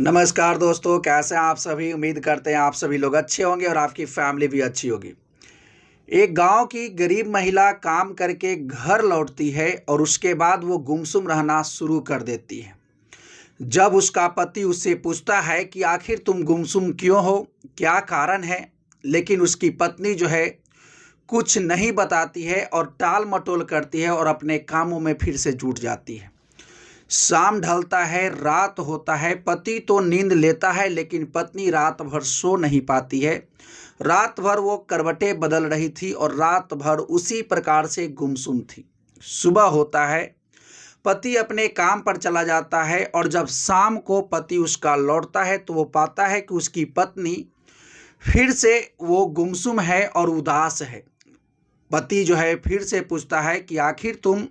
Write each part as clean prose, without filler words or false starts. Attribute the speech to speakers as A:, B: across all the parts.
A: नमस्कार दोस्तों, कैसे हैं आप सभी। उम्मीद करते हैं आप सभी लोग अच्छे होंगे और आपकी फैमिली भी अच्छी होगी। एक गांव की गरीब महिला काम करके घर लौटती है और उसके बाद वो गुमसुम रहना शुरू कर देती है। जब उसका पति उससे पूछता है कि आखिर तुम गुमसुम क्यों हो, क्या कारण है, लेकिन उसकी पत्नी जो है कुछ नहीं बताती है और टाल मटोल करती है और अपने कामों में फिर से जुट जाती है। शाम ढलता है, रात होता है। पति तो नींद लेता है लेकिन पत्नी रात भर सो नहीं पाती है। रात भर वो करवटें बदल रही थी और रात भर उसी प्रकार से गुमसुम थी। सुबह होता है, पति अपने काम पर चला जाता है और जब शाम को पति उसका लौटता है तो वो पाता है कि उसकी पत्नी फिर से वो गुमसुम है और उदास है। पति जो है फिर से पूछता है कि आखिर तुम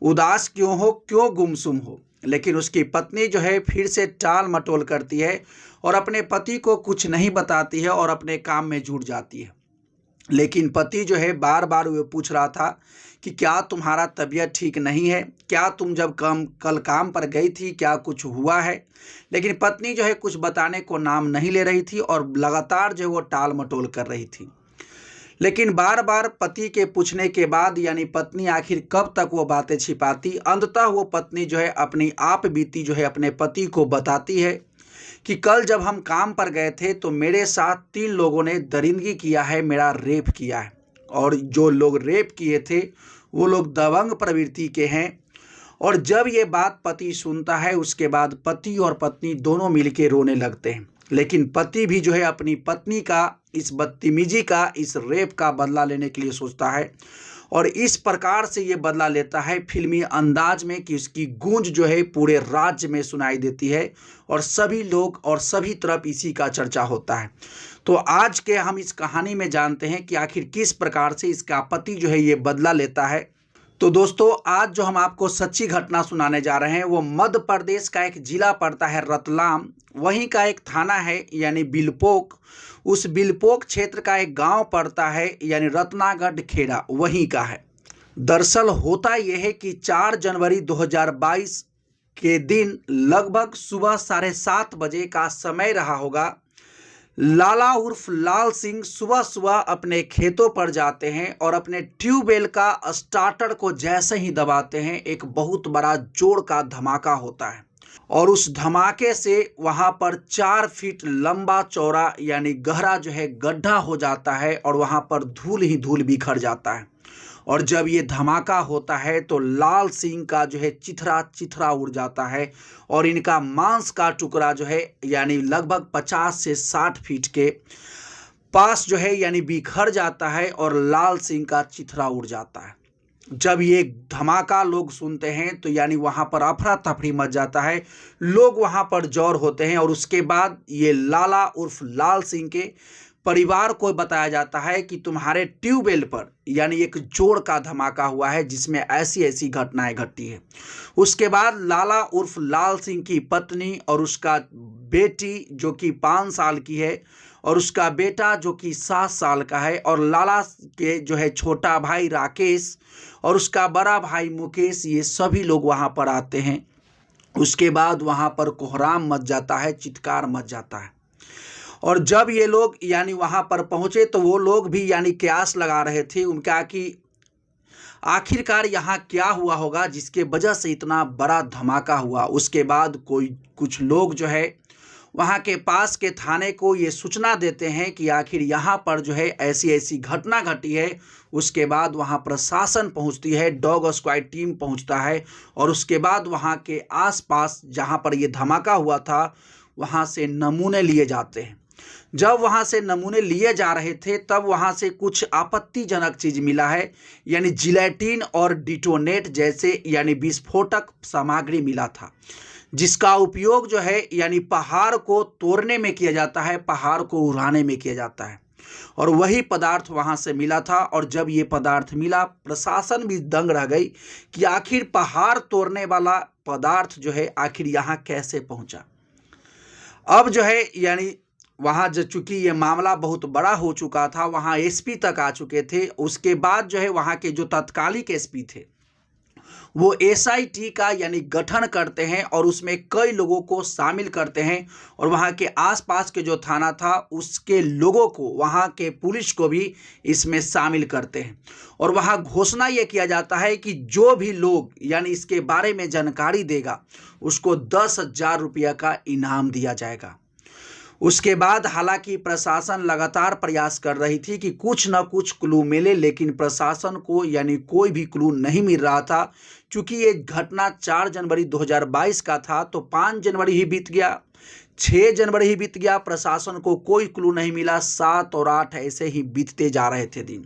A: उदास क्यों हो, क्यों गुमसुम हो, लेकिन उसकी पत्नी जो है फिर से टाल मटोल करती है और अपने पति को कुछ नहीं बताती है और अपने काम में जुट जाती है। लेकिन पति जो है बार बार वो पूछ रहा था कि क्या तुम्हारा तबीयत ठीक नहीं है, क्या तुम जब कल काम पर गई थी क्या कुछ हुआ है। लेकिन पत्नी जो है कुछ बताने को नाम नहीं ले रही थी और लगातार जो है वो टाल मटोल कर रही थी। लेकिन बार बार पति के पूछने के बाद यानी पत्नी आखिर कब तक वो बातें छिपाती, अंततः वो पत्नी जो है अपनी आप बीती जो है अपने पति को बताती है कि कल जब हम काम पर गए थे तो मेरे साथ 3 लोगों ने दरिंदगी किया है, मेरा रेप किया है। और जो लोग रेप किए थे वो लोग दबंग प्रवृत्ति के हैं। और जब ये बात पति सुनता है उसके बाद पति और पत्नी दोनों मिलकर रोने लगते हैं। लेकिन पति भी जो है अपनी पत्नी का इस बदतमीजी का, इस रेप का बदला लेने के लिए सोचता है और इस प्रकार से ये बदला लेता है फिल्मी अंदाज में कि उसकी गूंज जो है पूरे राज्य में सुनाई देती है और सभी लोग और सभी तरफ इसी का चर्चा होता है। तो आज के हम इस कहानी में जानते हैं कि आखिर किस प्रकार से इसका पति जो है ये बदला लेता है। तो दोस्तों, आज जो हम आपको सच्ची घटना सुनाने जा रहे हैं वो मध्य प्रदेश का एक जिला पड़ता है रतलाम, वहीं का एक थाना है यानी बिलपोक। उस बिलपोक क्षेत्र का एक गांव पड़ता है यानी रत्नागढ़ खेड़ा, वहीं का है। दरअसल होता यह है कि 4 जनवरी 2022 के दिन लगभग सुबह 7:30 बजे का समय रहा होगा। लाला उर्फ लाल सिंह सुबह सुबह अपने खेतों पर जाते हैं और अपने ट्यूबवेल का स्टार्टर को जैसे ही दबाते हैं एक बहुत बड़ा जोर का धमाका होता है और उस धमाके से वहां पर 4 फीट लंबा चौड़ा यानी गहरा जो है गड्ढा हो जाता है और वहां पर धूल ही धूल बिखर जाता है। और जब ये धमाका होता है तो लाल सिंह का जो है चिथरा चिथरा उड़ जाता है और इनका मांस का टुकड़ा जो है यानी लगभग 50 से 60 फीट के पास जो है यानी बिखर जाता है और लाल सिंह का चिथरा उड़ जाता है। जब ये धमाका लोग सुनते हैं तो यानी वहां पर अफरा तफरी मच जाता है, लोग वहां पर जौर होते हैं और उसके बाद ये लाला उर्फ लाल सिंह के परिवार को बताया जाता है कि तुम्हारे ट्यूबवेल पर यानी एक जोर का धमाका हुआ है जिसमें ऐसी ऐसी घटनाएं घटी है। उसके बाद लाला उर्फ लाल सिंह की पत्नी और उसका बेटी जो कि 5 साल की है और उसका बेटा जो कि 7 साल का है और लाला के जो है छोटा भाई राकेश और उसका बड़ा भाई मुकेश, ये सभी लोग वहां पर आते हैं। उसके बाद वहां पर कोहराम मच जाता है, चित्कार मच जाता है। और जब ये लोग यानी वहां पर पहुंचे तो वो लोग भी यानी कयास लगा रहे थे उनका कि आखिरकार यहाँ क्या हुआ होगा जिसके वजह से इतना बड़ा धमाका हुआ। उसके बाद कुछ लोग जो है वहाँ के पास के थाने को ये सूचना देते हैं कि आखिर यहाँ पर जो है ऐसी ऐसी घटना घटी है। उसके बाद वहाँ प्रशासन पहुँचती है, डॉग स्क्वाड टीम पहुँचता है और उसके बाद वहाँ के आसपास जहाँ पर ये धमाका हुआ था वहाँ से नमूने लिए जाते हैं। जब वहाँ से नमूने लिए जा रहे थे तब वहाँ से कुछ आपत्तिजनक चीज़ मिला है यानी जिलेटिन और डिटोनेट जैसे यानी विस्फोटक सामग्री मिला था जिसका उपयोग जो है यानी पहाड़ को तोड़ने में किया जाता है, पहाड़ को उड़ाने में किया जाता है। और वही पदार्थ वहाँ से मिला था और जब ये पदार्थ मिला प्रशासन भी दंग रह गई कि आखिर पहाड़ तोड़ने वाला पदार्थ जो है आखिर यहाँ कैसे पहुँचा। अब जो है यानी वहाँ जो चूँकि ये मामला बहुत बड़ा हो चुका था, वहाँ एसपी तक आ चुके थे। उसके बाद जो है वहाँ के जो तत्कालिक एसपी थे वो एसआईटी का यानी गठन करते हैं और उसमें कई लोगों को शामिल करते हैं और वहाँ के आसपास के जो थाना था उसके लोगों को, वहाँ के पुलिस को भी इसमें शामिल करते हैं। और वहाँ घोषणा ये किया जाता है कि जो भी लोग यानी इसके बारे में जानकारी देगा उसको 10,000 रुपया का इनाम दिया जाएगा। उसके बाद हालांकि प्रशासन लगातार प्रयास कर रही थी कि कुछ न कुछ क्लू मिले, लेकिन प्रशासन को यानी कोई भी क्लू नहीं मिल रहा था। क्योंकि ये घटना 4 जनवरी 2022 का था तो 5 जनवरी ही बीत गया, 6 जनवरी ही बीत गया, प्रशासन को कोई क्लू नहीं मिला। 7 और 8 ऐसे ही बीतते जा रहे थे दिन।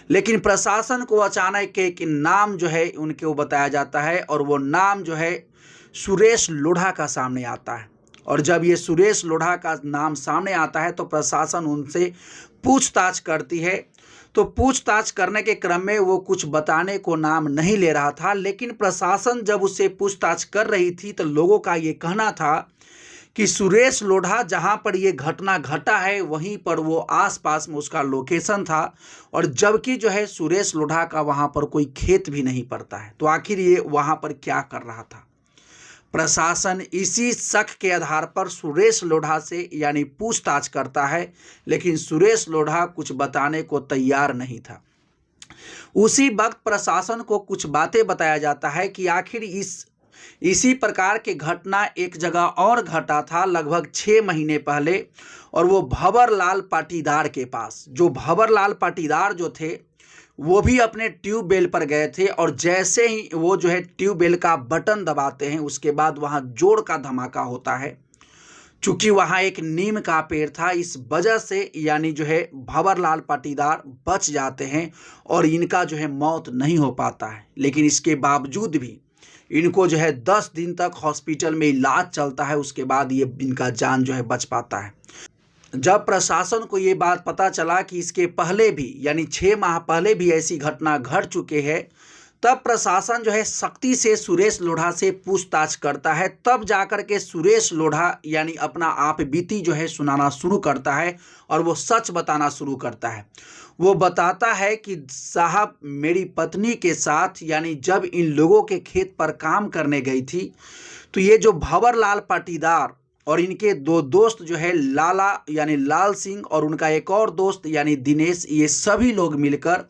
A: लेकिन प्रशासन को अचानक एक नाम जो है उनको बताया जाता है और वो नाम जो है सुरेश लोढ़ा का सामने आता है। और जब ये सुरेश लोढ़ा का नाम सामने आता है तो प्रशासन उनसे पूछताछ करती है। तो पूछताछ करने के क्रम में वो कुछ बताने को नाम नहीं ले रहा था, लेकिन प्रशासन जब उससे पूछताछ कर रही थी तो लोगों का ये कहना था कि सुरेश लोढ़ा जहाँ पर ये घटना घटा है वहीं पर वो आसपास में उसका लोकेशन था, और जबकि जो है सुरेश लोढ़ा का वहाँ पर कोई खेत भी नहीं पड़ता है। तो आखिर ये वहाँ पर क्या कर रहा था? प्रशासन इसी शक के आधार पर सुरेश लोढ़ा से यानी पूछताछ करता है, लेकिन सुरेश लोढ़ा कुछ बताने को तैयार नहीं था। उसी वक्त प्रशासन को कुछ बातें बताया जाता है कि आखिर इसी प्रकार के घटना एक जगह और घटा था लगभग 6 महीने पहले, और वो भंवरलाल पाटीदार के पास। जो भंवरलाल पाटीदार जो थे वो भी अपने ट्यूबवेल पर गए थे, और जैसे ही वो जो है ट्यूबवेल का बटन दबाते हैं उसके बाद वहाँ जोर का धमाका होता है। चूँकि वहाँ एक नीम का पेड़ था, इस वजह से यानी जो है भंवरलाल पाटीदार बच जाते हैं और इनका जो है मौत नहीं हो पाता है। लेकिन इसके बावजूद भी इनको जो है 10 दिन तक हॉस्पिटल में इलाज चलता है, उसके बाद ये इनका जान जो है बच पाता है। जब प्रशासन को ये बात पता चला कि इसके पहले भी यानी 6 माह पहले भी ऐसी घटना घट चुके हैं, तब प्रशासन जो है सख्ती से सुरेश लोढ़ा से पूछताछ करता है। तब जाकर के सुरेश लोढ़ा यानी अपना आप बीती जो है सुनाना शुरू करता है और वो सच बताना शुरू करता है। वो बताता है कि साहब, मेरी पत्नी के साथ यानी जब इन लोगों के खेत पर काम करने गई थी तो ये जो भंवरलाल पाटीदार और इनके 2 दोस्त जो है लाला यानी लाल सिंह और उनका एक और दोस्त यानी दिनेश, ये सभी लोग मिलकर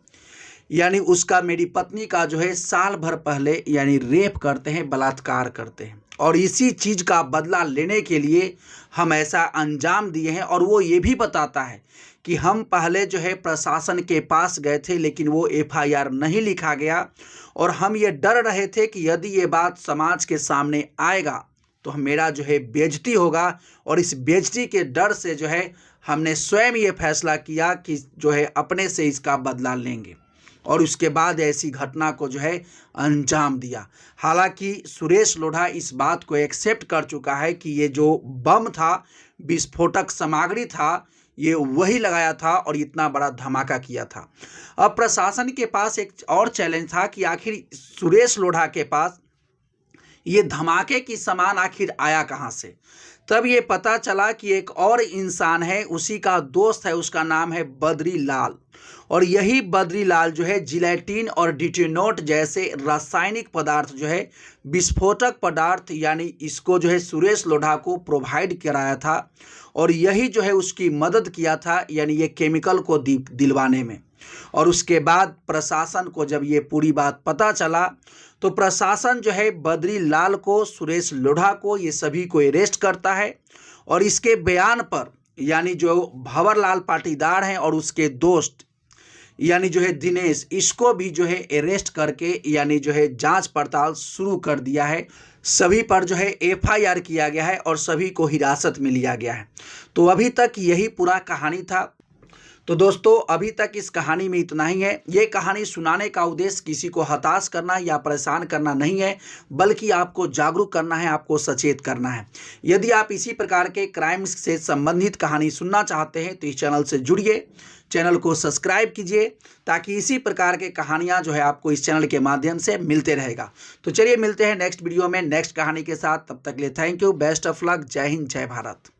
A: यानी उसका मेरी पत्नी का जो है साल भर पहले यानी रेप करते हैं, बलात्कार करते हैं, और इसी चीज़ का बदला लेने के लिए हम ऐसा अंजाम दिए हैं। और वो ये भी बताता है कि हम पहले जो है प्रशासन के पास गए थे लेकिन वो एफआईआर नहीं लिखा गया, और हम ये डर रहे थे कि यदि ये बात समाज के सामने आएगा तो मेरा जो है बेइज्जती होगा, और इस बेइज्जती के डर से जो है हमने स्वयं ये फैसला किया कि जो है अपने से इसका बदला लेंगे, और उसके बाद ऐसी घटना को जो है अंजाम दिया। हालांकि सुरेश लोढ़ा इस बात को एक्सेप्ट कर चुका है कि ये जो बम था, विस्फोटक सामग्री था, ये वही लगाया था और इतना बड़ा धमाका किया था। अब प्रशासन के पास एक और चैलेंज था कि आखिर सुरेश लोढ़ा के पास ये धमाके की सामान आखिर आया कहाँ से। तब ये पता चला कि एक और इंसान है, उसी का दोस्त है, उसका नाम है बद्री लाल, और यही बद्री लाल जो है जिलेटिन और डिटोनेट जैसे रासायनिक पदार्थ जो है विस्फोटक पदार्थ यानी इसको जो है सुरेश लोढ़ा को प्रोवाइड कराया था, और यही जो है उसकी मदद किया था यानी ये केमिकल को दिलवाने में। और उसके बाद प्रशासन को जब ये पूरी बात पता चला तो प्रशासन जो है बद्री लाल को, सुरेश लोढ़ा को, ये सभी को अरेस्ट करता है, और इसके बयान पर यानी जो भंवरलाल पाटीदार हैं और उसके दोस्त यानी जो है दिनेश, इसको भी जो है अरेस्ट करके यानी जो है जांच पड़ताल शुरू कर दिया है। सभी पर जो है एफआईआर किया गया है और सभी को हिरासत में लिया गया है। तो अभी तक यही पूरा कहानी था। तो दोस्तों, अभी तक इस कहानी में इतना ही है। ये कहानी सुनाने का उद्देश्य किसी को हताश करना या परेशान करना नहीं है, बल्कि आपको जागरूक करना है, आपको सचेत करना है। यदि आप इसी प्रकार के क्राइम्स से संबंधित कहानी सुनना चाहते हैं तो इस चैनल से जुड़िए, चैनल को सब्सक्राइब कीजिए, ताकि इसी प्रकार के कहानियाँ जो है आपको इस चैनल के माध्यम से मिलते रहेगा। तो चलिए मिलते हैं नेक्स्ट वीडियो में नेक्स्ट कहानी के साथ। तब तक के लिए thank you, best of luck, जय हिंद, जय भारत।